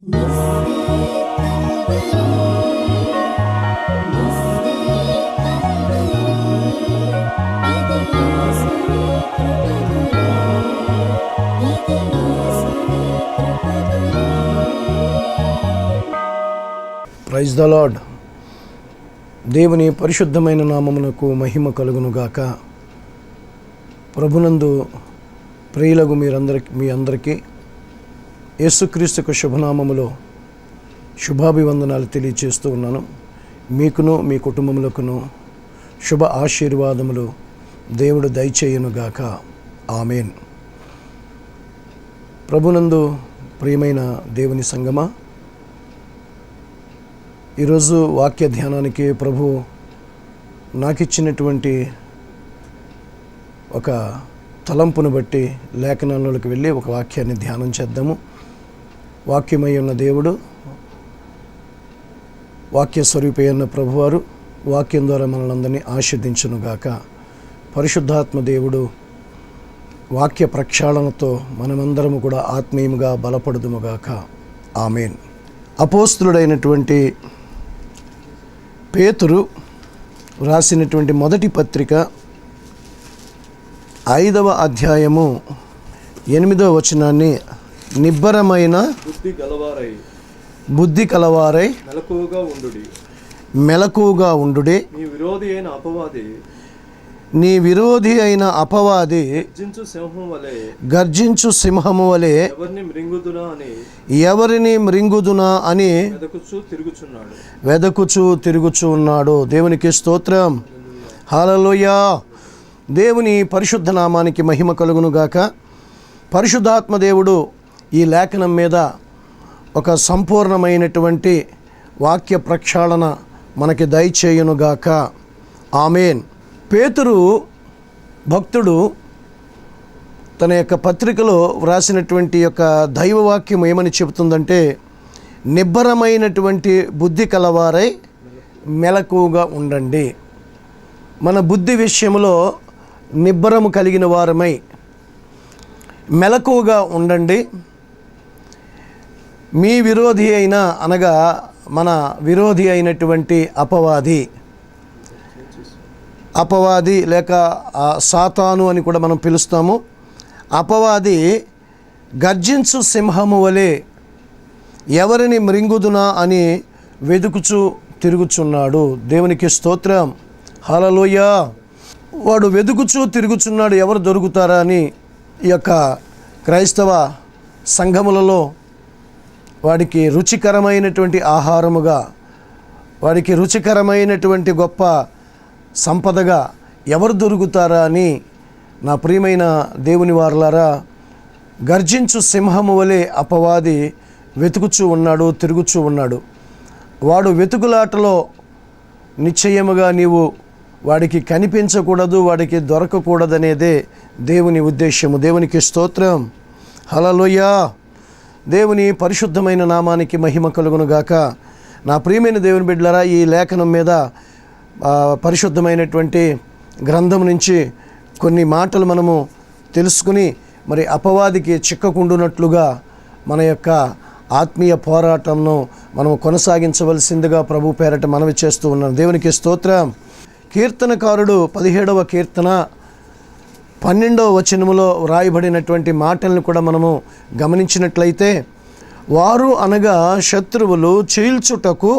Praise the lord. దేవుని పరిశుద్ధమైన నామమునకు మహిమ కలుగునుగాక. ప్రభునందు ప్రియులకు మీ అందరికీ యేసుక్రీస్తుకు శుభనామములో శుభాభివందనాలు తెలియజేస్తూ ఉన్నాను. మీకును మీ కుటుంబములకును శుభ ఆశీర్వాదములు దేవుడు దయచేయునుగాక. ఆమేన్. ప్రభునందు ప్రియమైన దేవుని సంగమా, ఈరోజు వాక్య ధ్యానానికి ప్రభు నాకిచ్చినటువంటి ఒక తలంపును బట్టి లేఖనాల్లోకి వెళ్ళి ఒక వాక్యాన్ని ధ్యానం చేద్దాము. వాక్యమై ఉన్న దేవుడు, వాక్య స్వరూపి అయిన ప్రభువారు వాక్యం ద్వారా మనల్ని ఆశీర్వదించునుగాక. పరిశుద్ధాత్మ దేవుడు వాక్య ప్రక్షాళనతో మనమందరము కూడా ఆత్మీయముగా బలపడుదుముగాక. ఆమేన్. అపోస్తులుడైనటువంటి పేతురు రాసినటువంటి మొదటి పత్రిక 5వ అధ్యాయము 8వ వచనాన్ని, నిబ్బరమైన బుద్ధి కలవారై మెలకువగా ఉండుడి. నీ విరోధి అయిన అపవాది గర్జించు సింహము వలె ఎవరిని మృంగుదునా అని వెదకుచూ తిరుగుచూ ఉన్నాడు. దేవునికి స్తోత్రం. హల్లెలూయా. దేవుని పరిశుద్ధ నామానికి మహిమ కలుగునుగాక. పరిశుద్ధాత్మ దేవుడు ఈ లేఖనం మీద ఒక సంపూర్ణమైనటువంటి వాక్య ప్రక్షాళన మనకి దయచేయునుగాక. ఆమేన్. పేతురు భక్తుడు తన యొక్క పత్రికలో వ్రాసినటువంటి యొక్క దైవవాక్యం ఏమని చెబుతుందంటే, నిబ్బరమైనటువంటి బుద్ధి కలవారై మెలకువగా ఉండండి. మన బుద్ధి విషయంలో నిబ్బరము కలిగిన వారమై మెలకువగా ఉండండి. మీ విరోధి అయిన, అనగా మన విరోధి అయినటువంటి అపవాది లేక సాతాను అని కూడా మనం పిలుస్తాము. అపవాది గర్జించు సింహము వలె ఎవరిని మృంగుదునా అని వెదుకుచూ తిరుగుచున్నాడు. దేవునికి స్తోత్రం. హల్లెలూయా. వాడు వెదుకుచూ తిరుగుచున్నాడు, ఎవరు దొరుకుతారా అని. ఈ యొక్క క్రైస్తవ సంఘములలో వాడికి రుచికరమైనటువంటి ఆహారముగా, వాడికి రుచికరమైనటువంటి గొప్ప సంపదగా ఎవరు దొరుకుతారా అని, నా ప్రియమైన దేవుని వారలారా, గర్జించు సింహము వలె అపవాది వెతుకుచూ ఉన్నాడు, తిరుగుచూ ఉన్నాడు. వాడు వెతుకులాటలో నిశ్చయముగా నీవు వాడికి కనిపించకూడదు, వాడికి దొరకకూడదనేదే దేవుని ఉద్దేశము. దేవునికి స్తోత్రం. హల్లెలూయా. దేవుని పరిశుద్ధమైన నామానికి మహిమ కలుగునుగాక. నా ప్రియమైన దేవుని బిడ్డలారా, ఈ లేఖనం మీద పరిశుద్ధమైనటువంటి గ్రంథం నుంచి కొన్ని మాటలు మనము తెలుసుకుని మరి అపవాదికి చిక్కకుండునట్లుగా మన యొక్క ఆత్మీయ పోరాటంను మనం కొనసాగించవలసిందిగా ప్రభు పేరట మనవి చేస్తూ ఉన్నాను. దేవునికి స్తోత్రం. కీర్తనకారుడు 17వ కీర్తన 12వ వచనములో వ్రాయబడినటువంటి మాటలను కూడా మనము గమనించినట్లయితే, వారు అనగా శత్రువులు చీల్చుటకు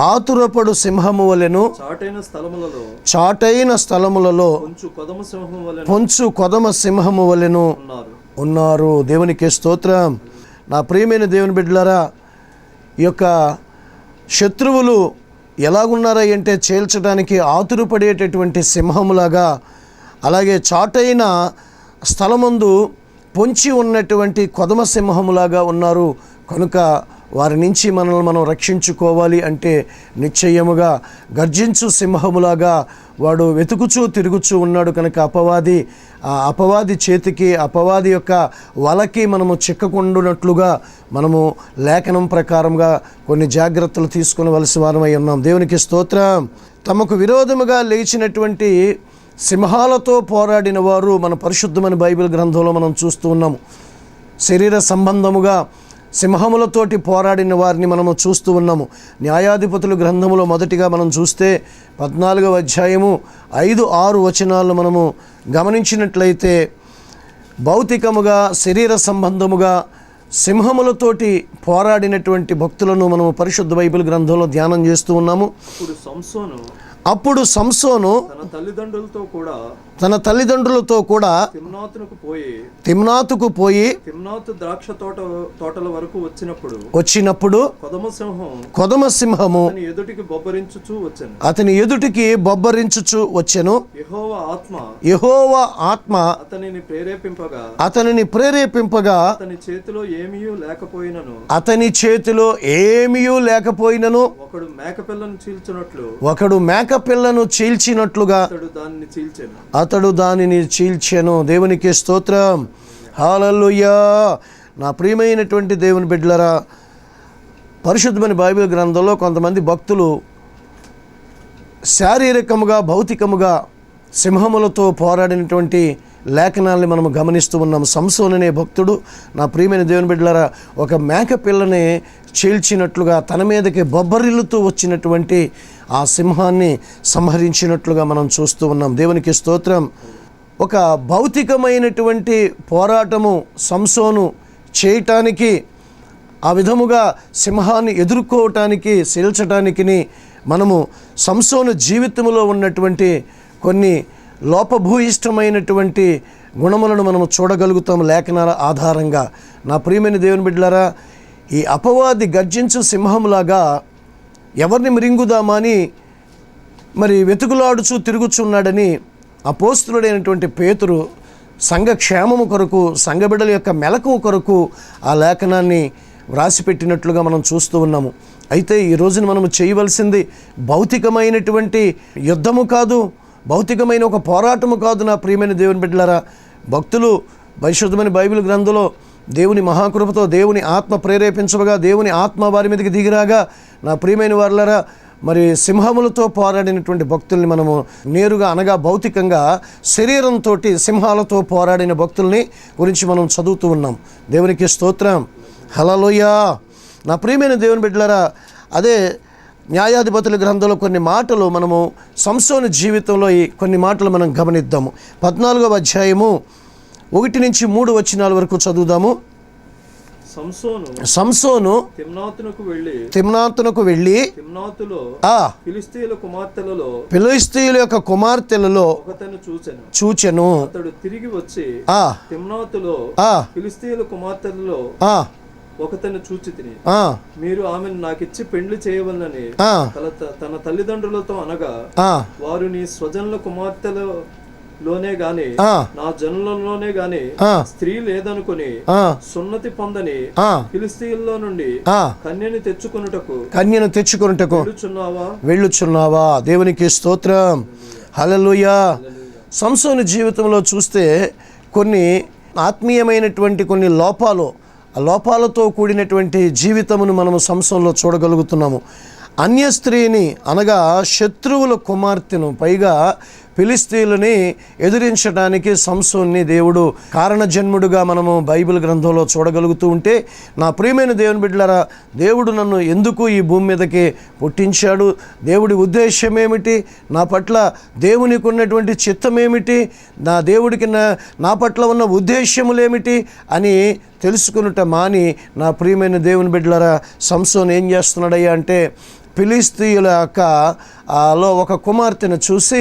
ఆతురపడు సింహము వలెను చాటైన స్థలములలో పొంచు కొదమ సింహము వలెను ఉన్నారు. దేవునికి స్తోత్రం. నా ప్రియమైన దేవుని బిడ్డలారా, ఈ యొక్క శత్రువులు ఎలాగున్నారా అంటే చీల్చడానికి ఆతురపడేటటువంటి సింహములాగా, అలాగే చాటైన స్థలమందు పొంచి ఉన్నటువంటి కొదమ సింహములాగా ఉన్నారు. కనుక వారి నుంచి మనల్ని మనం రక్షించుకోవాలి అంటే నిశ్చయముగా గర్జించు సింహములాగా వాడు వెతుకుచూ తిరుగుచూ ఉన్నాడు. కనుక అపవాది చేతికి, అపవాది యొక్క వలకి మనము చిక్కకుండునట్లుగా మనము లేఖనం ప్రకారంగా కొన్ని జాగ్రత్తలు తీసుకునవలసి వారమై ఉన్నాం. దేవునికి స్తోత్రం. తమకు విరోధముగా లేచినటువంటి సింహాలతో పోరాడిన వారు మన పరిశుద్ధమైన బైబిల్ గ్రంథంలో మనం చూస్తూ ఉన్నాము. శరీర సంబంధముగా సింహములతోటి పోరాడిన వారిని మనము చూస్తూ ఉన్నాము. న్యాయాధిపతుల గ్రంథములో మొదటిగా మనం చూస్తే 14వ అధ్యాయము 5-6 వచనాలను మనము గమనించినట్లయితే భౌతికముగా శరీర సంబంధముగా సింహములతోటి పోరాడినటువంటి భక్తులను మనము పరిశుద్ధ బైబిల్ గ్రంథంలో ధ్యానం చేస్తూ ఉన్నాము. అప్పుడు సంసోను తన తల్లిదండ్రులతో కూడా తిమ్నాతుకు పోయి తిమ్నాతు ద్రాక్ష తోటల వరకు వచ్చినప్పుడు కొదమ సింహము అతని ఎదుటికి బొబ్బరించుచు వచ్చెను. యెహోవా ఆత్మ అతనిని ప్రేరేపింపగా అతని చేతిలో ఏమీయూ లేకపోయినను ఒకడు మేకపిల్లను చీల్చినట్లుగా అతడు దానిని చీల్చెను. దేవునికి స్తోత్రం. హల్లెలూయా. నా ప్రియమైనటువంటి దేవుని బిడ్డలారా, పరిశుద్ధమైన బైబిల్ గ్రంథంలో కొంతమంది భక్తులు శారీరకముగా భౌతికముగా సింహములతో పోరాడినటువంటి లేఖనాల్ని మనము గమనిస్తూ ఉన్నాం. సంసోను అనే భక్తుడు, నా ప్రియమైన దేవుని బిడ్డలారా, ఒక మేక పిల్లని చీల్చినట్లుగా తన మీదకి బొబ్బరిల్లుతూ వచ్చినటువంటి ఆ సింహాన్ని సంహరించినట్లుగా మనం చూస్తూ ఉన్నాం. దేవునికి స్తోత్రం. ఒక భౌతికమైనటువంటి పోరాటము సంసోను చేయటానికి, ఆ విధముగా సింహాన్ని ఎదుర్కోవటానికి శీల్చటానికి మనము సంసోను జీవితంలో ఉన్నటువంటి కొన్ని లోపభూయిష్టమైనటువంటి గుణములను మనము చూడగలుగుతాము లేఖనాల ఆధారంగా. నా ప్రియమైన దేవుని బిడ్డలారా, ఈ అపవాది గర్జించు సింహంలాగా ఎవరిని మృంగుదామని మరి వెతుకులాడుచూ తిరుగుచున్నాడని అపోస్తులుడైనటువంటి పేతురు సంఘ క్షేమము కొరకు, సంఘ బిడ్డల యొక్క మెలకువ కొరకు ఆ లేఖనాన్ని వ్రాసిపెట్టినట్లుగా మనం చూస్తూ ఉన్నాము. అయితే ఈ రోజున మనము చేయవలసింది భౌతికమైనటువంటి యుద్ధము కాదు, భౌతికమైన ఒక పోరాటము కాదు. నా ప్రియమైన దేవుని బిడ్డలారా, భక్తులు పరిశుద్ధమైన బైబిల్ గ్రంథంలో దేవుని మహాకృపతో దేవుని ఆత్మ ప్రేరేపించగా దేవుని ఆత్మ వారి మీదకి దిగిరాగా, నా ప్రియమైన వారులారా, మరి సింహములతో పోరాడినటువంటి భక్తుల్ని మనము నేరుగా అనగా భౌతికంగా శరీరంతో సింహాలతో పోరాడిన భక్తుల్ని గురించి మనం చదువుతూ ఉన్నాం. దేవునికి స్తోత్రం. హల్లెలూయా. నా ప్రియమైన దేవుని బిడ్డలారా, అదే న్యాయాధిపతుల గ్రంథంలో కొన్ని మాటలు మనము సంసోను జీవితంలో ఈ కొన్ని మాటలు మనం గమనిద్దాము. 14వ అధ్యాయము 1-3 వచనాల వరకు చదువుదాము. సంసోను తిమ్నాతునకు వెళ్ళి ఫిలిష్తీయుల యొక్క కుమార్తెలలో చూచెను. అతడు తిరిగి వచ్చి తిమ్నాతులో ఫిలిష్తీయుల కుమార్తెలలో ఒకతను చూచి తిని, మీరు ఆమెను నాకిచ్చి పెండ్లి చేయవలనని తన తల్లిదండ్రులతో అనగా, వారు నీ స్వజనుల కుమార్తెలలోనే గాని నా జనులలోనే గాని స్త్రీ లేదనుకుని సున్నతి పొందని ఫిలిష్తీయుల్లో నుండి కన్యను తెచ్చుకొనుటకు వెళ్ళుచున్నావా? దేవునికి స్తోత్రం. హల్లెలూయా. సంసోను జీవితంలో చూస్తే కొన్ని ఆత్మీయమైనటువంటి కొన్ని ఆ లోపాలతో కూడినటువంటి జీవితమును మనము సంసోనులో చూడగలుగుతున్నాము. అన్య స్త్రీని అనగా శత్రువుల కుమార్తెను, పైగా ఫిలిష్తీయులని ఎదిరించడానికి సంసోన్ని దేవుడు కారణజన్ముడుగా మనము బైబిల్ గ్రంథంలో చూడగలుగుతూ ఉంటే, నా ప్రియమైన దేవుని బిడ్డలారా, దేవుడు నన్ను ఎందుకు ఈ భూమి మీదకి పుట్టించాడు, దేవుడి ఉద్దేశం ఏమిటి, నా పట్ల దేవునికి ఉన్నటువంటి చిత్తం ఏమిటి, నా దేవుడికి నా పట్ల ఉన్న ఉద్దేశ్యములేమిటి అని తెలుసుకున్నట మాని, నా ప్రియమైన దేవుని బిడ్డలారా, సంసోను ఏం చేస్తున్నాడయ్యా అంటే, ఫిలిష్తీయుల యొక్క లో ఒక కుమార్తెను చూసి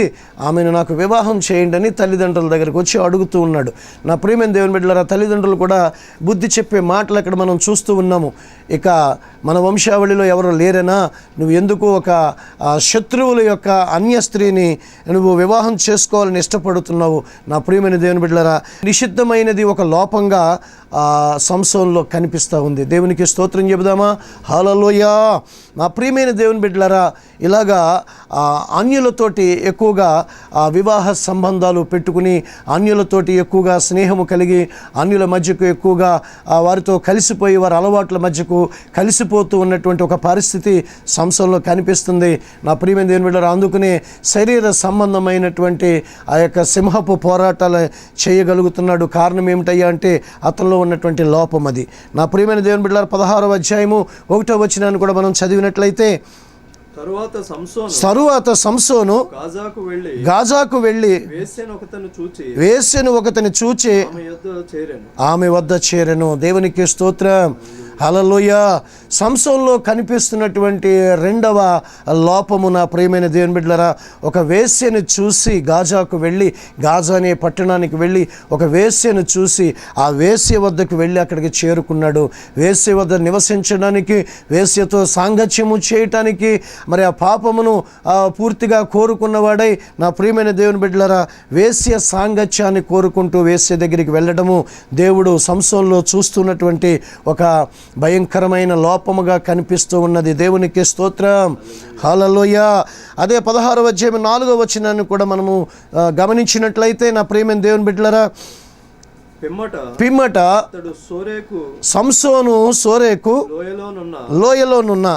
ఆమెను నాకు వివాహం చేయండి అని తల్లిదండ్రుల దగ్గరికి వచ్చి అడుగుతూ ఉన్నాడు. నా ప్రియమైన దేవుని బిడ్డలారా, తల్లిదండ్రులు కూడా బుద్ధి చెప్పే మాటలు అక్కడ మనం చూస్తూ ఉన్నాము. ఇక మన వంశావళిలో ఎవరు లేరనా, నువ్వు ఎందుకు ఒక శత్రువుల యొక్క అన్య స్త్రీని నువ్వు వివాహం చేసుకోవాలని ఇష్టపడుతున్నావు? నా ప్రియమైన దేవుని బిడ్డలారా, నిషిద్ధమైనది ఒక లోపంగా సంసోనులో కనిపిస్తూ ఉంది. దేవునికి స్తోత్రం చెబుదామా? హల్లెలూయా. నా ప్రియమైన దేవుని బిడ్డలారా, ఇలాగా అన్యులతోటి ఎక్కువగా వివాహ సంబంధాలు పెట్టుకుని అన్యులతోటి ఎక్కువగా స్నేహము కలిగి అన్యుల మధ్యకు ఎక్కువగా వారితో కలిసిపోయి వారి అలవాట్ల మధ్యకు కలిసిపోతూ ఉన్నటువంటి ఒక పరిస్థితి సంసోనులో కనిపిస్తుంది. నా ప్రియమైన దేవుని బిడ్డలారా, అందుకనే శరీర సంబంధమైనటువంటి ఆ యొక్క సింహపు పోరాటాలు చేయగలుగుతున్నాడు. కారణం ఏమిటయ్యా అంటే అతనిలో ఉన్నటువంటి లోపం అది. నా ప్రియమైన దేవుని బిడ్డలారా, 16వ అధ్యాయము 1వ వచనాన్ని కూడా మనం చదివినట్లయితే, తరువాత సంసోను గాజాకు వెళ్ళి వేశ్యను ఒకతని చూచి ఆమె వద్ద చేరెను. దేవునికి స్తోత్రం. హల్లెలూయా. సంసోనులో కనిపిస్తున్నటువంటి రెండవ లోపము, నా ప్రియమైన దేవుని బిడ్డలారా, ఒక వేశ్యను చూసి గాజాకు వెళ్ళి, గాజా అనే పట్టణానికి వెళ్ళి ఒక వేశ్యను చూసి ఆ వేశ్య వద్దకు వెళ్ళి అక్కడికి చేరుకున్నాడు. వేశ్య వద్ద నివసించడానికి, వేశ్యతో సాంగత్యము చేయటానికి, మరి ఆ పాపమును పూర్తిగా కోరుకున్నవాడై, నా ప్రియమైన దేవుని బిడ్డలారా, వేశ్య సాంగత్యాన్ని కోరుకుంటూ వేశ్య దగ్గరికి వెళ్ళడము దేవుడు సంసోనులో చూస్తున్నటువంటి ఒక భయంకరమైన లోపముగా కనిపిస్తూ ఉన్నది. దేవునికి స్తోత్రం. హల్లెలూయా. అదే 16వ అధ్యాయం 4వ వచనాన్ని కూడా మనము గమనించినట్లయితే, నా ప్రియమైన దేవుని బిడ్డలారా, పిమ్మట సంసోను సోరేకు లోయలోనున్న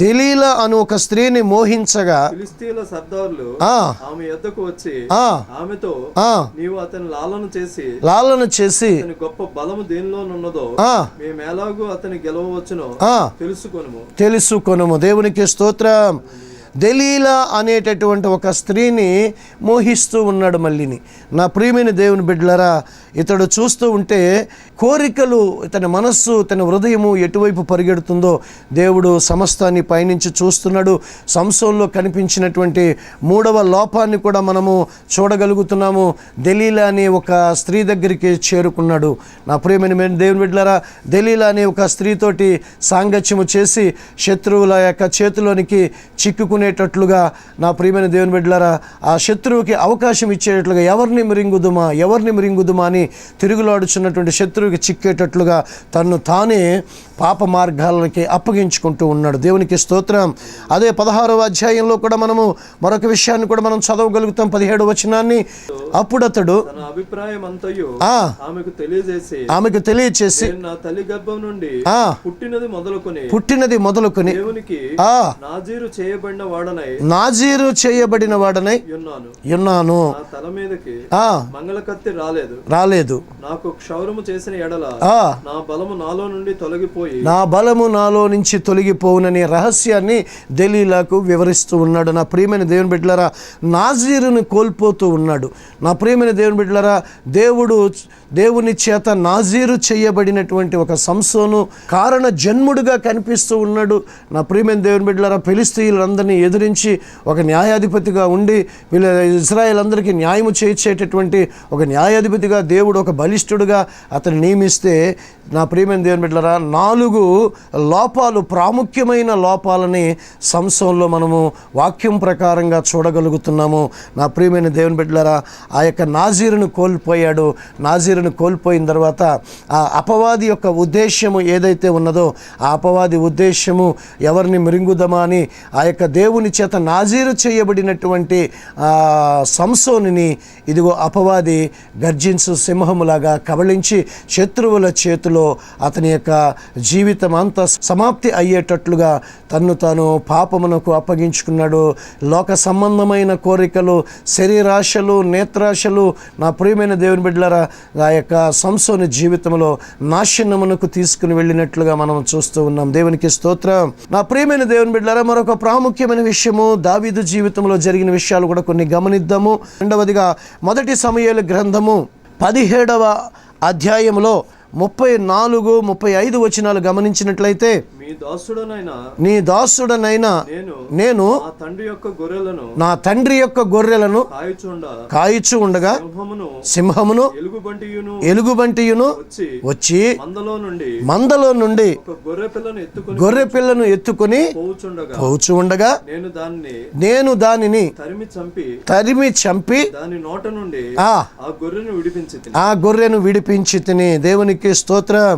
దెలీలా అను ఒక స్త్రీని మోహించగా లాలన చేసి గొప్ప బలము దేనిలోనున్నదో మేమెలాగూ అతని గెలవవచ్చునో తెలుసుకొనుము. దేవునికి స్తోత్రం. దెలీలా అనేటటువంటి ఒక స్త్రీని మోహిస్తూ ఉన్నాడు మళ్ళీని. నా ప్రియమైన దేవుని బిడ్డలారా, ఇతడు చూస్తూ ఉంటే కోరికలు, ఇతని మనస్సు, తన హృదయము ఎటువైపు పరిగెడుతుందో దేవుడు సమస్తాన్ని పైనుంచి చూస్తున్నాడు. సంసోనులో కనిపించినటువంటి మూడవ లోపాన్ని కూడా మనము చూడగలుగుతున్నాము. దెలీలా అనే ఒక స్త్రీ దగ్గరికి చేరుకున్నాడు. నా ప్రియమైన దేవుని బిడ్డలారా, దెలీలా అనే ఒక స్త్రీతోటి సాంగత్యము చేసి శత్రువుల యొక్క చేతిలోనికి చిక్కుకునేటట్లుగా, నా ప్రియమైన దేవుని బిడ్డలారా, ఆ శత్రువుకి అవకాశం ఇచ్చేటట్లుగా ఎవరిని మిరింగుదుమా అని తిరుగులాడుచున్నటువంటి శత్రువుకి చిక్కేటట్లుగా తన్ను తానే పాప మార్గాలకి అప్పగించుకుంటూ ఉన్నాడు. దేవునికి స్తోత్రం. అదే 16వ అధ్యాయంలో కూడా మనము మరొక విషయాన్ని కూడా మనం చదవగలుగుతాం. 17వ వచనాన్ని, అప్పుడు అతడు ఆమెకు తెలియచేసి నా తల్లి గర్భం నుండి పుట్టినది మొదలుకొని నాజీరు చేయబడిన వాడనై ఉన్నాను. తల మీదకి మంగళకత్తి రాలేదు. నాకు క్షౌరము చేసిన ఎడల నా బలము నాలో నుంచి తొలగిపోవుననే రహస్యాన్ని దెలీలాకు వివరిస్తూ ఉన్నాడు. నా ప్రియమైన దేవుని బిడ్డలారా, నాజీరుని కోల్పోతూ ఉన్నాడు. నా ప్రియమైన దేవుని బిడ్డలారా, దేవుని చేత నాజీరు చేయబడినటువంటి ఒక సంసోను కారణ జన్ముడుగా కనిపిస్తూ ఉన్నాడు. నా ప్రియమైన దేవుని బిడ్డలారా, ఫిలిష్తీయులందరినీ ఎదిరించి ఒక న్యాయాధిపతిగా ఉండి వీళ్ళ ఇశ్రాయేల్ అందరికీ న్యాయము చేయించేటటువంటి ఒక న్యాయాధిపతిగా దేవుడు ఒక బలిష్ఠుడుగా అతను నియమిస్తే, నా ప్రియమైన దేవుని బిడ్డలారా, 4 లోపాలు, ప్రాముఖ్యమైన లోపాలని సంసోనులో మనము వాక్యం ప్రకారంగా చూడగలుగుతున్నాము. నా ప్రియమైన దేవుని బిడ్డలారా, ఆ యొక్క నాజీరును కోల్పోయాడు. నాజీరును కోల్పోయిన తర్వాత ఆ అపవాది యొక్క ఉద్దేశ్యము ఏదైతే ఉన్నదో ఆ అపవాది ఉద్దేశ్యము ఎవరిని మిరింగుదమా అని ఆ యొక్క దేవుని చేత నాజీరు చేయబడినటువంటి సంసోనుని ఇదిగో అపవాది గర్జించు సింహములాగా కబళించి శత్రువుల చేతిలో అతని యొక్క జీవితం అంతా సమాప్తి అయ్యేటట్లుగా తన్ను తాను పాపమునకు అప్పగించుకున్నాడు. లోక సంబంధమైన కోరికలు, శరీరాశలు, నేత్రాశలు, నా ప్రియమైన దేవుని బిడ్డలారా, ఆ యొక్క సంసోను జీవితంలో నాశనమునకు తీసుకుని వెళ్ళినట్లుగా మనం చూస్తూ ఉన్నాం. దేవునికి స్తోత్రం. నా ప్రియమైన దేవుని బిడ్డలారా, మరొక ప్రాముఖ్యమైన విషయము దావీదు జీవితంలో జరిగిన విషయాలు కూడా కొన్ని గమనిద్దాము. రెండవదిగా 1 సమూయేలు గ్రంథము 17వ అధ్యాయంలో 34, 35 వచనాలు గమనించినట్లయితే, నీ దాసుడనైనా నేను నా తండ్రి యొక్క గొర్రెలను కాయిచు ఉండగా సింహమును ఎలుగుబంటియును వచ్చి మందలో నుండి గొర్రె పిల్లను ఎత్తుకుని పోచు ఉండగా నేను దానిని తరిమి చంపి ఆ గొర్రెను విడిపించి తిని. దేవునికి స్తోత్రం.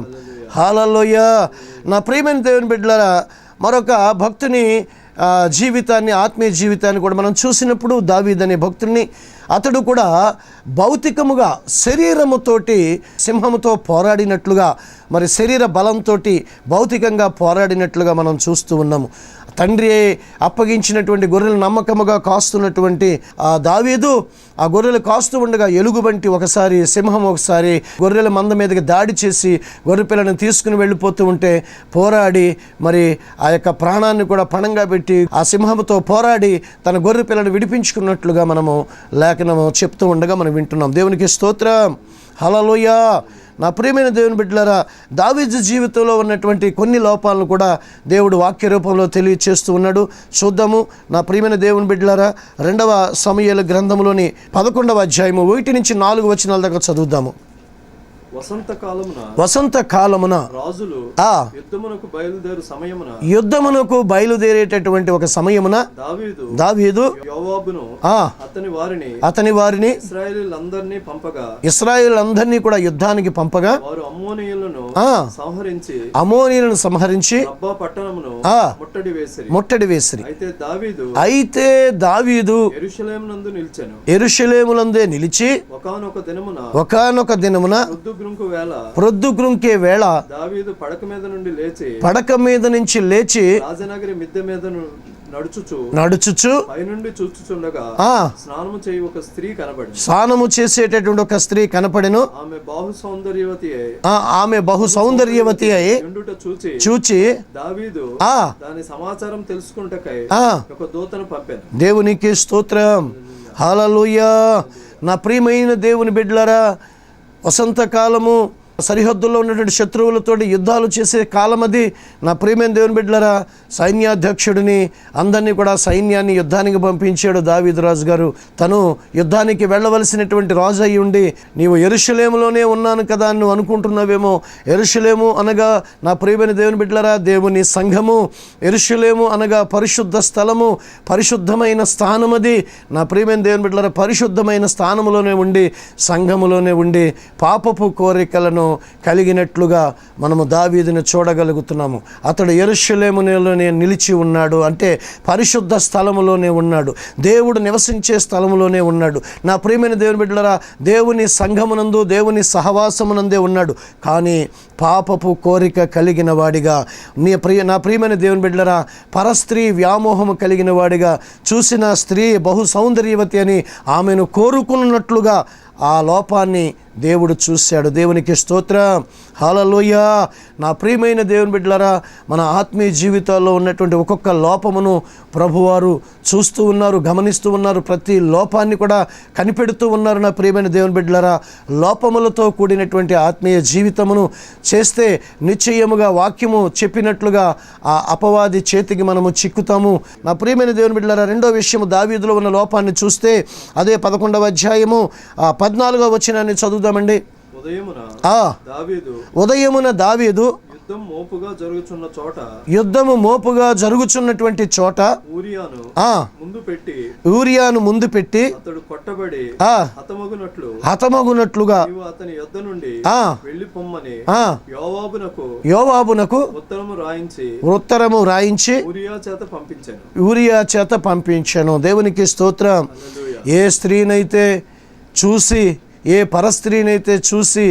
హల్లెలూయా. నా ప్రియమైన దేవుని బిడ్డలారా, మరొక భక్తుని జీవితాన్ని, ఆత్మీయ జీవితాన్ని కూడా మనం చూసినప్పుడు దావీదు అనే భక్తుడిని, అతడు కూడా భౌతికముగా శరీరముతోటి సింహముతో పోరాడినట్లుగా, మరి శరీర బలంతో భౌతికంగా పోరాడినట్లుగా మనం చూస్తూ ఉన్నాము. తండ్రి అప్పగించినటువంటి గొర్రెలు నమ్మకముగా కాస్తున్నటువంటి ఆ దావీదు ఆ గొర్రెలు కాస్తూ ఉండగా ఎలుగుబంటి ఒకసారి, సింహం ఒకసారి గొర్రెల మంద మీదకి దాడి చేసి గొర్రె పిల్లను తీసుకుని వెళ్ళిపోతూ ఉంటే పోరాడి మరి ఆ యొక్క ప్రాణాన్ని కూడా పణంగా పెట్టి ఆ సింహంతో పోరాడి తన గొర్రె పిల్లను విడిపించుకున్నట్లుగా మనము లేఖనము చెప్తూ ఉండగా మనం వింటున్నాం. దేవునికి స్తోత్రం, హల్లెలూయా. నా ప్రియమైన దేవుని బిడ్డలారా, దావీదు జీవితంలో ఉన్నటువంటి కొన్ని లోపాలను కూడా దేవుడు వాక్య రూపంలో తెలియచేస్తూ ఉన్నాడు. చూద్దాము. నా ప్రియమైన దేవుని బిడ్డలారా, 2వ సమూయేలు గ్రంథంలోని 11వ అధ్యాయము 1 నుంచి 4 వచనాల దాకా చదువుదాము. వసంత కాలమున రాజులు యుద్ధమునకు బయలుదేరేటటువంటి ఒక సమయమున దావీదు అతని వారిని ఇశ్రాయేలులందరినీ కూడా యుద్ధానికి పంపగా అమ్మోనీయులను సంహరించి ముట్టడి వేసిరి. అయితే దావీదు యెరూషలేమునందే నిలిచి ఒకానొక దినమున ప్రొద్దుగ్రుంకే వేళ దావీదు పడక మీద నుంచి లేచి రాజనగరి మిద్దె మీద నడుచుచు పైనుండి చూచుచుండగా స్నానము చేయి ఒక స్త్రీ కనపడింది. స్నానము చేసేటటువంటి ఒక స్త్రీ కనపడెను. ఆమె బహు సౌందర్యవతి అయి చూచి దావీదు దాని సమాచారం తెలుసుకుంటకై ఒక దూతను పంపాను. దేవునికి స్తోత్రం, హల్లెలూయా. నా ప్రియమైన దేవుని బిడ్డలారా, వసంతకాలము సరిహద్దుల్లో ఉన్నటువంటి శత్రువులతోటి యుద్ధాలు చేసే కాలం అది. నా ప్రియమైన దేవుని బిడ్డలారా, సైన్యాధ్యక్షుడిని అందరినీ కూడా సైన్యాన్ని యుద్ధానికి పంపించాడు దావీదు రాజు గారు. తను యుద్ధానికి వెళ్ళవలసినటువంటి రాజు అయి ఉండి, నీవు యెరూషలేములోనే ఉన్నాను కదా అని నువ్వు అనుకుంటున్నావేమో. యెరూషలేము అనగా నా ప్రియమైన దేవుని బిడ్డలారా దేవుని సంఘము. యెరూషలేము అనగా పరిశుద్ధ స్థలము, పరిశుద్ధమైన స్థానం అది. నా ప్రియమైన దేవుని బిడ్డలారా, పరిశుద్ధమైన స్థానములోనే ఉండి, సంఘములోనే ఉండి పాపపు కోరికలను కలిగినట్లుగా మనము దావీదుని చూడగలుగుతున్నాము. అతడు యెరూషలేములోనే నిలిచి ఉన్నాడు, అంటే పరిశుద్ధ స్థలములోనే ఉన్నాడు, దేవుడు నివసించే స్థలములోనే ఉన్నాడు. నా ప్రియమైన దేవుని బిడ్డలారా, దేవుని సంఘమునందు, దేవుని సహవాసమునందే ఉన్నాడు. కానీ పాపపు కోరిక కలిగిన వాడిగా, నా ప్రియమైన దేవుని బిడ్డలారా, పరస్త్రీ వ్యామోహము కలిగిన వాడిగా, చూసిన స్త్రీ బహు సౌందర్యవతి అని ఆమెను కోరుకున్నట్లుగా ఆ లోపాన్ని దేవుడు చూశాడు. దేవునికి స్తోత్రం, హల్లెలూయా. నా ప్రియమైన దేవుని బిడ్డలారా, మన ఆత్మీయ జీవితాల్లో ఉన్నటువంటి ఒక్కొక్క లోపమును ప్రభువారు చూస్తూ ఉన్నారు, గమనిస్తూ ఉన్నారు. ప్రతి లోపాన్ని కూడా కనిపెడుతూ ఉన్నారు. నా ప్రియమైన దేవుని బిడ్డలారా, లోపములతో కూడినటువంటి ఆత్మీయ జీవితమును చేస్తే నిశ్చయముగా వాక్యము చెప్పినట్లుగా ఆ అపవాది చేతికి మనము చిక్కుతాము. నా ప్రియమైన దేవుని బిడ్డలారా, రెండో విషయము, దావీదులో ఉన్న లోపాన్ని చూస్తే అదే 11వ అధ్యాయము 14వ వచనాన్ని చదువుదామండి. ఉదయమున దావీదు యుద్ధము మోపుగా జరుగుచున్నటువంటి చోట ఊరియాను ముందు పెట్టి హతమగునట్లుగా యోవాబునకు ఉత్తరము రాయించి ఊరియా చేత పంపించాను. దేవునికి స్తోత్రం. ఏ స్త్రీనైతే చూసి, ఏ పరస్త్రీనైతే చూసి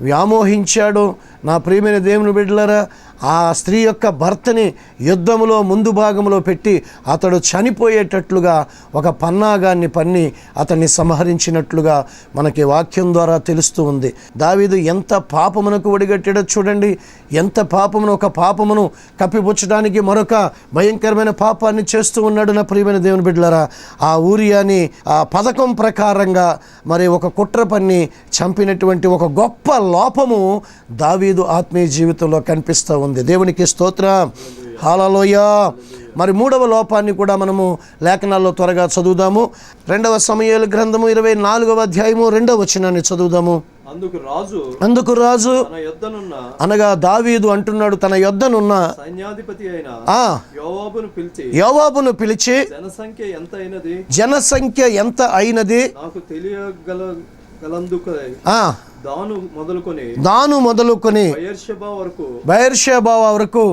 వ్యామోహించాడో నా ప్రియమైన దేవుని బిడ్డలారా, ఆ స్త్రీ యొక్క భర్తని యుద్ధములో ముందు భాగంలో పెట్టి అతడు చనిపోయేటట్లుగా ఒక పన్నాగాన్ని పన్ని అతన్ని సంహరించినట్లుగా మనకి వాక్యం ద్వారా తెలుస్తూ ఉంది. దావీదు ఎంత పాపమునకు ఒడిగట్టాడో చూడండి. ఎంత పాపమును, ఒక పాపమును కప్పిపుచ్చడానికి మరొక భయంకరమైన పాపాన్ని చేస్తూ ఉన్నాడు. నా ప్రియమైన దేవుని బిడ్డలారా, ఆ ఊరియాని ఆ పథకం ప్రకారంగా మరి ఒక కుట్ర పన్ని చంపినటువంటి ఒక గొప్ప లోపము దావీదు ఆత్మీయ జీవితంలో కనిపిస్తూ ఉంది. దేవునికి స్తోత్రం, హల్లెలూయా. మరి 3వ లోపాన్ని కూడా మనము లేఖనాల్లో త్వరగా చదువుదాము. 2వ సమూయేలు గ్రంథము 24వ అధ్యాయము 2వ వచనాన్ని చదువుదాము. అందుకు రాజు అనగా దావీదు అంటున్నాడు, తన యొద్దనున్న సైన్యాధిపతి అయిన యోవాబును పిలిచి జనసంఖ్య ఎంత అయినది నాకు తెలియగలందుకై దాను మొదలుకొని బెయేర్షెబా వరకు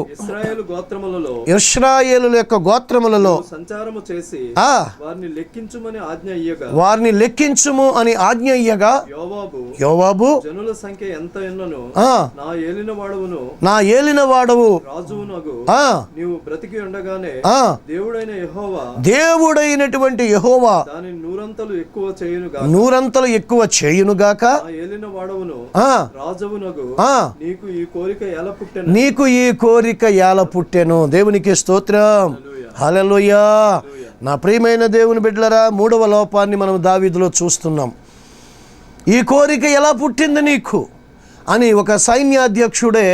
ఇశ్రాయేలు యొక్క గోత్రములలో సంచారము చేసి వారిని లెక్కించుము అని ఆజ్ఞ ఇయ్యగా యోవాబు జనుల సంఖ్య ఎంత ఎన్నను నా ఏలిన వాడవు రాజువునగు నీవు బ్రతికి ఉండగానే దేవుడైనటువంటి యెహోవా దానిని నూరంతలు ఎక్కువ చేయునుగాక ఏలిన వాడవును రాజువునగు నీకు ఈ కోరిక ఎలా పుట్టెను. దేవునికి స్తోత్రం. హల్లెలూయా. నా ప్రియమైన దేవుని బిడ్డలారా, 3వ లోపాన్ని మనం దావీదులో చూస్తున్నాం. ఈ కోరిక ఎలా పుట్టింది నీకు అని ఒక సైన్యాధ్యక్షుడే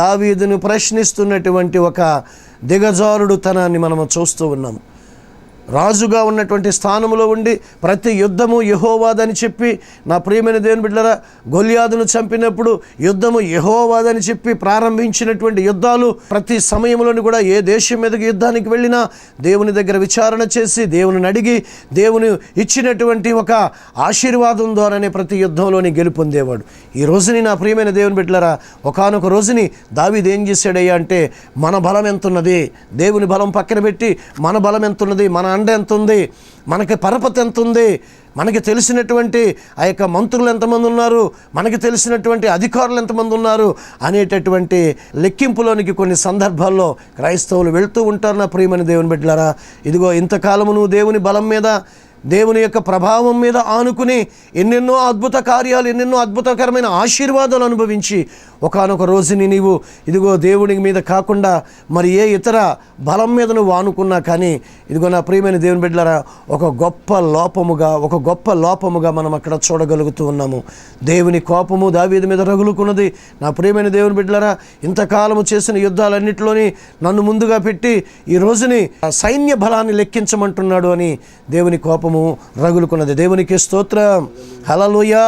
దావీదును ప్రశ్నిస్తున్నటువంటి ఒక దిగజారుడుతనాన్ని మనము చూస్తూ ఉన్నాము. రాజుగా ఉన్నటువంటి స్థానంలో ఉండి ప్రతి యుద్ధము యెహోవాదని చెప్పి, నా ప్రియమైన దేవుని బిడ్డలారా, గొల్యాదును చంపినప్పుడు యుద్ధము యెహోవాదని చెప్పి ప్రారంభించినటువంటి యుద్ధాలు ప్రతి సమయంలోని కూడా ఏ దేశం మీదకి యుద్ధానికి వెళ్ళినా దేవుని దగ్గర విచారణ చేసి దేవుని అడిగి దేవుని ఇచ్చినటువంటి ఒక ఆశీర్వాదం ద్వారానే ప్రతి యుద్ధంలోని గెలుపొందేవాడు. ఈ రోజుని నా ప్రియమైన దేవుని బిడ్డలారా, ఒకానొక రోజుని దావీదు ఏం చేశాడయ్యా అంటే, మన బలం ఎంతున్నది, దేవుని బలం పక్కన పెట్టి మన బలం ఎంతున్నది, మన అండ ఎంత ఉంది, మనకి పరపతి ఎంత ఉంది, మనకి తెలిసినటువంటి ఆ యొక్క మంత్రులు ఎంతమంది ఉన్నారు, మనకి తెలిసినటువంటి అధికారులు ఎంతమంది ఉన్నారు అనేటటువంటి లెక్కింపులోనికి కొన్ని సందర్భాల్లో క్రైస్తవులు వెళ్తూ ఉంటారు. నా ప్రియమైన దేవుని బిడ్డలారా, ఇదిగో ఇంతకాలము నువ్వు దేవుని బలం మీద, దేవుని యొక్క ప్రభావం మీద ఆనుకుని ఎన్నెన్నో అద్భుత కార్యాలు, ఎన్నెన్నో అద్భుతకరమైన ఆశీర్వాదాలు అనుభవించి ఒకానొక రోజుని నీవు ఇదిగో దేవుని మీద కాకుండా మరి ఏ ఇతర బలం మీద నువ్వు ఆనుకున్నా కానీ, ఇదిగో నా ప్రియమైన దేవుని బిడ్డలారా, ఒక గొప్ప లోపముగా మనం అక్కడ చూడగలుగుతూ ఉన్నాము. దేవుని కోపము దావీదు మీద రగులుకున్నది. నా ప్రియమైన దేవుని బిడ్డలారా, ఇంతకాలము చేసిన యుద్ధాలన్నింటిలోని నన్ను ముందుగా పెట్టి ఈ రోజుని సైన్య బలాన్ని లెక్కించమంటున్నాడు అని దేవుని కోపము రగులుకున్నది. దేవునికి స్తోత్రం. హల్లెలూయా.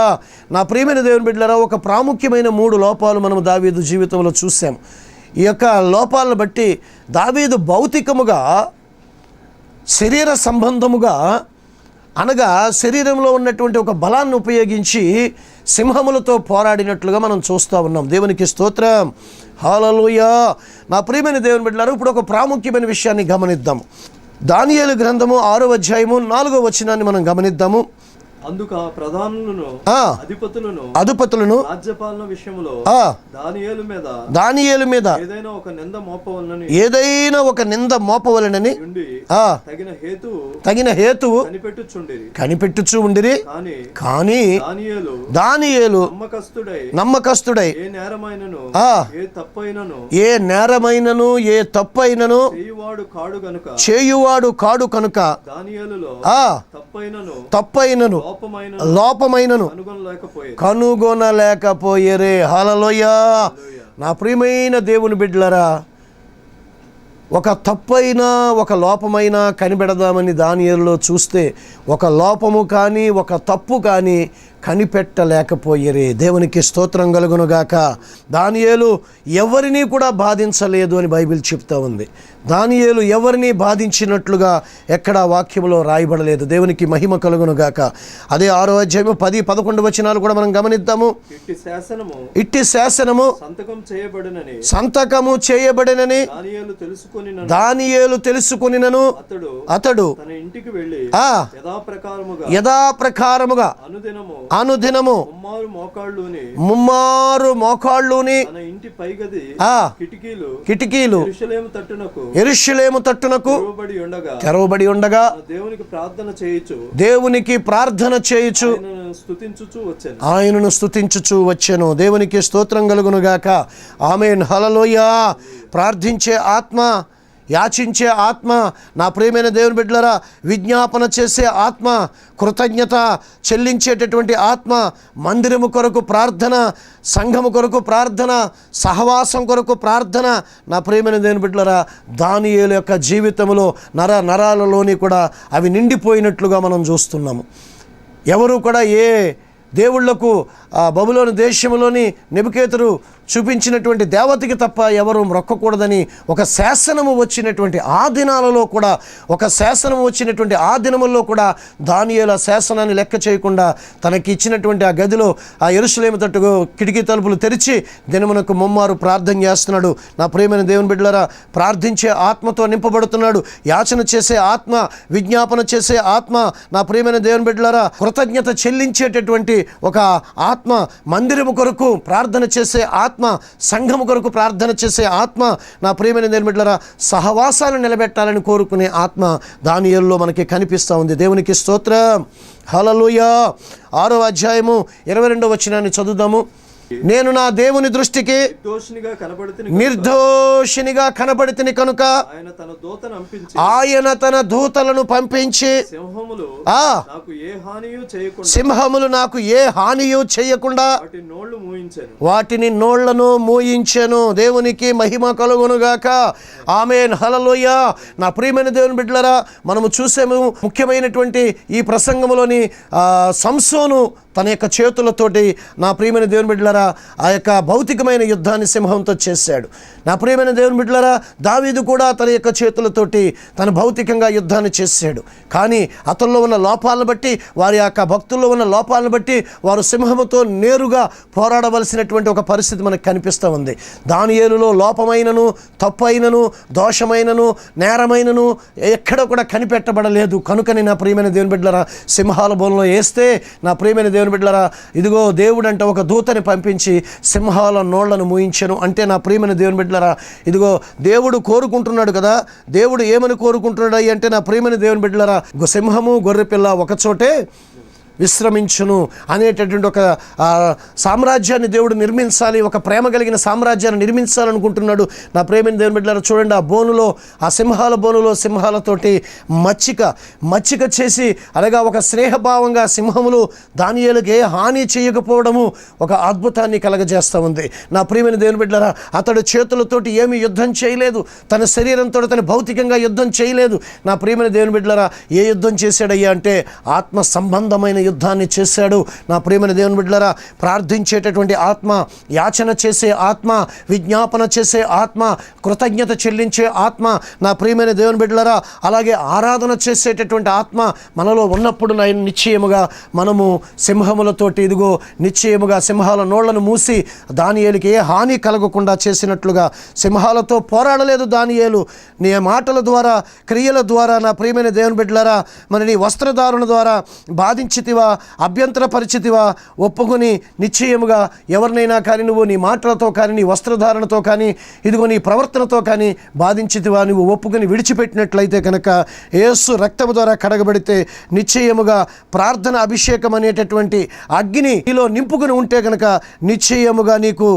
నా ప్రియమైన దేవుని బిడ్డలారా, ఒక ప్రాముఖ్యమైన 3 లోపాలు మనం దావీదు జీవితంలో చూసాం. ఈ యొక్క లోపాలను బట్టి దావీదు భౌతికముగా, శరీర సంబంధముగా, అనగా శరీరంలో ఉన్నటువంటి ఒక బలాన్ని ఉపయోగించి సింహములతో పోరాడినట్లుగా మనం చూస్తూ ఉన్నాం. దేవునికి స్తోత్రం. హల్లెలూయా. నా ప్రియమైన దేవుని బిడ్డలారా, ఇప్పుడు ఒక ప్రాముఖ్యమైన విషయాన్ని గమనిద్దాం. దానియేలు గ్రంథము 6వ అధ్యాయము 4వ వచనాన్ని మనం గమనిద్దాము. అందుకు ఆ ప్రధానులను అధిపతులను రాజ్యపాలన విషయంలో దానియేలు మీద ఏదైనా ఒక నింద మోపవలెనని తగిన హేతువు కనిపెట్టుచు ఉండిరి. కానీ దానియేలు నమ్మకస్తుడై ఏ నేరమైనను ఏ తప్పైనను చేయువాడు కాడు కనుక తప్పైనను లోపమైనను కనుగొనలేకపోయేరే. హల్లెలూయా. నా ప్రియమైన దేవుని బిడ్డలారా, ఒక తప్పైనా ఒక లోపమైనా కనిపెడదామని దానియేలులో చూస్తే ఒక లోపము కానీ ఒక తప్పు కానీ కనిపెట్టలేకపోయేరే. దేవునికి స్తోత్రం కలుగునుగాక. దానియేలు ఎవరిని కూడా బాధించలేదు అని బైబిల్ చెప్తా ఉంది. దానియేలు ఎవరిని బాధించినట్లుగా ఎక్కడా వాక్యంలో రాయబడలేదు. దేవునికి మహిమ కలుగునుగాక. అదే 6వ అధ్యాయము 10-11 వచనాలు కూడా మనం గమనిద్దాము. ఇట్టి శాసనము సంతకము చేయబడినని దానియేలు తెలుసుకొనినను అతడు యథాప్రకారముగా అనుదినము ముమ్మారు మోకాళ్ళుని కిటికీలు యెరూషలేము తట్టునకు తెరవబడి ఉండగా దేవునికి ప్రార్థన చేయుచు ఆయనను స్తుతించుచు వచ్చెను. దేవునికి స్తోత్రం కలుగునుగాక. ఆమేన్. హల్లెలూయా. ప్రార్థించే ఆత్మ, యాచించే ఆత్మ, నా ప్రియమైన దేవుని బిడ్డలారా, విజ్ఞాపన చేసే ఆత్మ, కృతజ్ఞత చెల్లించేటటువంటి ఆత్మ, మందిరము కొరకు ప్రార్థన, సంఘము కొరకు ప్రార్థన, సహవాసం కొరకు ప్రార్థన, నా ప్రియమైన దేవుని బిడ్డలారా, దానియేలు యొక్క జీవితంలో నరాలలోని కూడా అవి నిండిపోయినట్లుగా మనం చూస్తున్నాము. ఎవరు కూడా ఏ దేవుళ్లకు బబులోను దేశంలోని నెబుకేతురు చూపించినటువంటి దేవతకి తప్ప ఎవరు మ్రొక్కకూడదని ఒక శాసనము వచ్చినటువంటి ఆ దినాలలో కూడా, ఒక శాసనము వచ్చినటువంటి ఆ దినముల్లో కూడా దానియేలు ఆ శాసనాన్ని లెక్క చేయకుండా తనకి ఇచ్చినటువంటి ఆ గదిలో ఆ యెరూషలేము తట్టుకు కిటికీ తలుపులు తెరిచి దినమునకు ముమ్మారు ప్రార్థన చేస్తున్నాడు. నా ప్రియమైన దేవుని బిడ్డలారా, ప్రార్థించే ఆత్మతో నింపబడుతున్నాడు. యాచన చేసే ఆత్మ, విజ్ఞాపన చేసే ఆత్మ, నా ప్రియమైన దేవుని బిడ్డలారా, కృతజ్ఞత చెల్లించేటటువంటి ఒక ఆత్మ, మందిరము కొరకు ప్రార్థన చేసే ఆత్మ, సంఘము కొరకు ప్రార్థన చేసే ఆత్మ, నా ప్రియమైన దేవుని బిడ్డలారా, సహవాసాన్ని నిలబెట్టాలని కోరుకునే ఆత్మ దానియేలులో మనకి కనిపిస్తూ ఉంది. దేవునికి స్తోత్రం. హల్లెలూయా. 6వ అధ్యాయము 22వ వచనాన్ని చదువుదాము. నేను నా దేవుని దృష్టికి నిర్దోషినిగా కనబడితిని కనుక ఆయన తన దూతలను పంపించి సింహములు నాకు ఏ హానియు చేయకుండా వాటిని నోళ్లను మూయించెను. దేవునికి మహిమ కలుగునుగాక. ఆమేన్. హల్లెలూయా. నా ప్రియమైన దేవుని బిడ్డలారా, మనము చూసాము ముఖ్యమైనటువంటి ఈ ప్రసంగంలోని సంసోను తన యొక్క చేతులతోటి, నా ప్రియమైన దేవుని బిడ్డలారా, ఆ యొక్క భౌతికమైన యుద్ధాన్ని సింహంతో చేశాడు. నా ప్రియమైన దేవుని బిడ్డలారా, దావీదు కూడా తన యొక్క చేతులతోటి తన భౌతికంగా యుద్ధాన్ని చేశాడు. కానీ అతనిలో ఉన్న లోపాలను బట్టి, వారి యొక్క భక్తుల్లో ఉన్న లోపాలను బట్టి వారు సింహముతో నేరుగా పోరాడవలసినటువంటి ఒక పరిస్థితి మనకు కనిపిస్తూ ఉంది. దానియేలులో లోపమైనను, తప్పు అయినను, దోషమైనను, నేరమైనను ఎక్కడ కూడా కనిపెట్టబడలేదు. కనుకని నా ప్రియమైన దేవుని బిడ్డలారా, సింహాల బోన్లో వేస్తే, నా ప్రియమైన దేవుని బిడ్డలారా, ఇదిగో దేవుడు అంటే ఒక దూతని పంపించి సింహాల నోళ్లను మూయించెను. అంటే నా ప్రియమైన దేవుని బిడ్డలారా, ఇదిగో దేవుడు కోరుకుంటున్నాడు కదా. దేవుడు ఏమని కోరుకుంటున్నాడు అంటే, నా ప్రియమైన దేవుని బిడ్డలారా, సింహము గొర్రెపిల్ల ఒకచోటే విశ్రమించును అనేటటువంటి ఒక సామ్రాజ్యాన్ని దేవుడు నిర్మించాలి, ఒక ప్రేమ కలిగిన సామ్రాజ్యాన్ని నిర్మించాలనుకుంటున్నాడు. నా ప్రేమైన దేవుని బిడ్డలారా, చూడండి, ఆ బోనులో, ఆ సింహాల బోనులో సింహాలతోటి మచ్చిక చేసి, అనగా ఒక స్నేహభావంగా సింహములు దానియేలుకి ఏ హాని చేయకపోవడము ఒక అద్భుతాన్ని కలగజేస్తూ ఉంది. నా ప్రియమైన దేవుని బిడ్డలారా, అతడు చేతులతోటి ఏమీ యుద్ధం చేయలేదు, తన శరీరంతో తన భౌతికంగా యుద్ధం చేయలేదు. నా ప్రియమైన దేవుని బిడ్డలారా, ఏ యుద్ధం చేశాడయ్యా అంటే ఆత్మ సంబంధమైన యుద్ధాన్ని చేశాడు. నా ప్రియమైన దేవుని బిడ్డలారా, ప్రార్థించేటటువంటి ఆత్మ, యాచన చేసే ఆత్మ, విజ్ఞాపన చేసే ఆత్మ, కృతజ్ఞత చెల్లించే ఆత్మ, నా ప్రియమైన దేవుని బిడ్డలారా, అలాగే ఆరాధన చేసేటటువంటి ఆత్మ మనలో ఉన్నప్పుడు నిశ్చయముగా మనము సింహములతోటి, ఇదిగో నిశ్చయముగా సింహాల నోళ్లను మూసి దానియేలుకి ఏ హాని కలగకుండా చేసినట్లుగా సింహాలతో పోరాడలేదు దానియేలు. నీ మాటల ద్వారా, క్రియల ద్వారా, నా ప్రియమైన దేవుని బిడ్డలారా, మరి నీ వస్త్రధారణ ద్వారా బాధించితివా, అభ్యంతరపరిచితివా, ఒప్పుకొని నిశ్చయముగా ఎవరినైనా కానీ నువ్వు నీ మాటలతో కానీ, నీ వస్త్రధారణతో కానీ, ఇదిగో నీ ప్రవర్తనతో కానీ బాధించితివా, నువ్వు ఒప్పుకొని విడిచిపెట్టినట్లయితే కనుక, యేసు రక్తము ద్వారా కడగబడితే నిశ్చయముగా ప్రార్థన అభిషేకం అనేటటువంటి అగ్ని నీలో నింపుకుని ఉంటే కనుక నిశ్చయముగా నీకు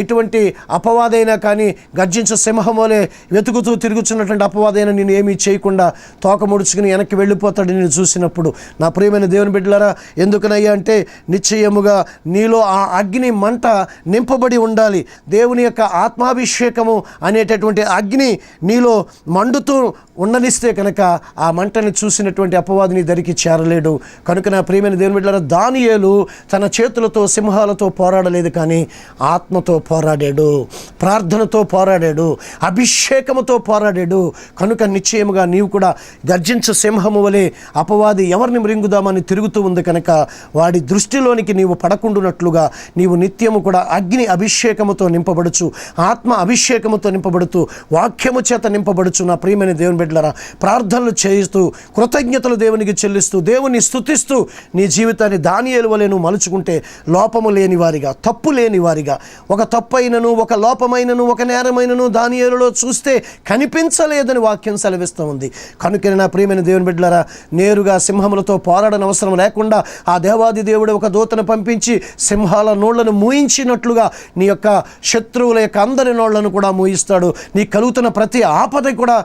ఎటువంటి అపవాదైనా కానీ, గర్జించే సింహమోలే వెతుకుతూ తిరుగుతున్నటువంటి అపవాదైనా నేను ఏమీ చేయకుండా తోక ముడుచుకుని వెనక్కి వెళ్ళిపోతాడు నేను చూసినప్పుడు. నా ప్రియమైన దేవుని బిడ్డలారా, ఎందుకనయ్యా అంటే నిశ్చయముగా నీలో ఆ అగ్ని మంట నింపబడి ఉండాలి. దేవుని యొక్క ఆత్మాభిషేకము అనేటటువంటి అగ్ని నీలో మండుతూ ఉండనిస్తే కనుక ఆ మంటని చూసినటువంటి అపవాదిని దరికి చేరలేడు. కనుక నా ప్రియమైన దేవుని బిడ్డలారా, దానియేలు తన చేతులతో సింహాలతో పోరాడలేదు, కానీ ఆత్మతో పోరాడాడు, ప్రార్థనతో పోరాడాడు, అభిషేకముతో పోరాడాడు. కనుక నిశ్చయముగా నీవు కూడా గర్జించు సింహము వలె అపవాది ఎవరిని మృంగుదామని తిరుగుతూ ఉంది కనుక వాడి దృష్టిలోనికి నీవు పడకుండునట్లుగా నీవు నిత్యము కూడా అగ్ని అభిషేకముతో నింపబడుచు, ఆత్మ అభిషేకముతో నింపబడుతూ, వాక్యము చేత నింపబడుచు. నా ప్రియమైన దేవుని బిడ్డలారా, ప్రార్థనలు చేస్తూ, కృతజ్ఞతలు దేవునికి చెల్లిస్తూ, దేవుని స్తుతిస్తూ నీ జీవితాన్ని దానియేలు వలె నువ్వు మలుచుకుంటే లోపము లేని వారిగా, తప్పు లేని వారిగా, ఒక తప్పైనను, ఒక లోపమైనను, ఒక నేరమైనను దానియేలులో చూస్తే కనిపించలేదని వాక్యం సెలవిస్తూ ఉంది. కనుక నా ప్రియమైన దేవుని బిడ్డలారా, నేరుగా సింహములతో పోరాడని అవసరం లేకుండా ఆ దేవాది దేవుడు ఒక దూతను పంపించి సింహాల నోళ్లను మూయించినట్లుగా నీ యొక్క శత్రువుల యొక్క అందరి నోళ్లను కూడా మూయిస్తాడు. నీ కలుగుతున్న ప్రతి ఆపద కూడా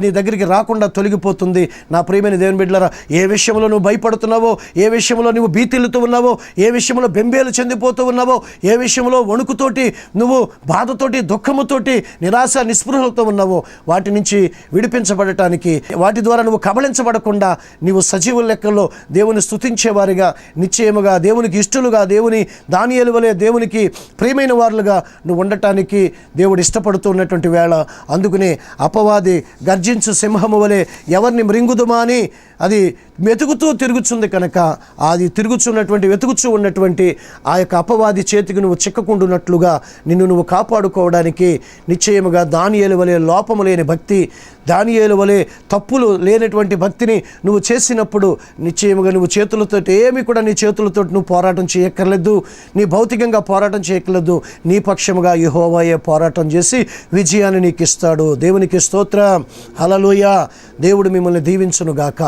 నీ దగ్గరికి రాకుండా తొలగిపోతుంది. నా ప్రియమైన దేవుని బిడ్డలారా, ఏ విషయంలో నువ్వు భయపడుతున్నావో, ఏ విషయంలో నువ్వు భీతిల్లుతూ ఉన్నావో, ఏ విషయంలో బెంబేలు చెందిపోతూ ఉన్నావో, ఏ విషయంలో వణుకుతోటి, నువ్వు బాధతోటి, దుఃఖముతోటి, నిరాశ నిస్పృహలతో ఉన్నావో, వాటి నుంచి విడిపించబడటానికి, వాటి ద్వారా నువ్వు కబళించబడకుండా నీవు సజీవుల లెక్కల్లో దేవుని స్తుతించే జీవించేవారిగా, నిశ్చయముగా దేవునికి ఇష్టలుగా, దేవుని దానియేలు వలె దేవునికి ప్రియమైన వారులుగా నువ్వు ఉండటానికి దేవుడు ఇష్టపడుతున్నటువంటి వేళ. అందుకనే అపవాది గర్జించు సింహము వలె ఎవరిని మృంగుదుమా అని అది వెతుకుతూ తిరుగుతుంది కనుక, అది వెతుకుచూ ఉన్నటువంటి ఆ యొక్క అపవాది చేతికి నువ్వు చిక్కకుండునట్లుగా నిన్ను నువ్వు కాపాడుకోవడానికి నిశ్చయముగా దానియేలు వలె లోపము లేని భక్తి, దానియేలు వలె తప్పులు లేనటువంటి భక్తిని నువ్వు చేసినప్పుడు నిశ్చయముగా నువ్వు చేతులతో ఏమి కూడా నీ చేతులతో నువ్వు పోరాటం చేయక్కర్లేదు, నీ భౌతికంగా పోరాటం చేయక్కర్లేదు. నీ పక్షముగా యెహోవాయే పోరాటం చేసి విజయాన్ని నీకు ఇస్తాడు. దేవునికి స్తోత్రం. హల్లెలూయా. దేవుడు మిమ్మల్ని దీవించునుగాక.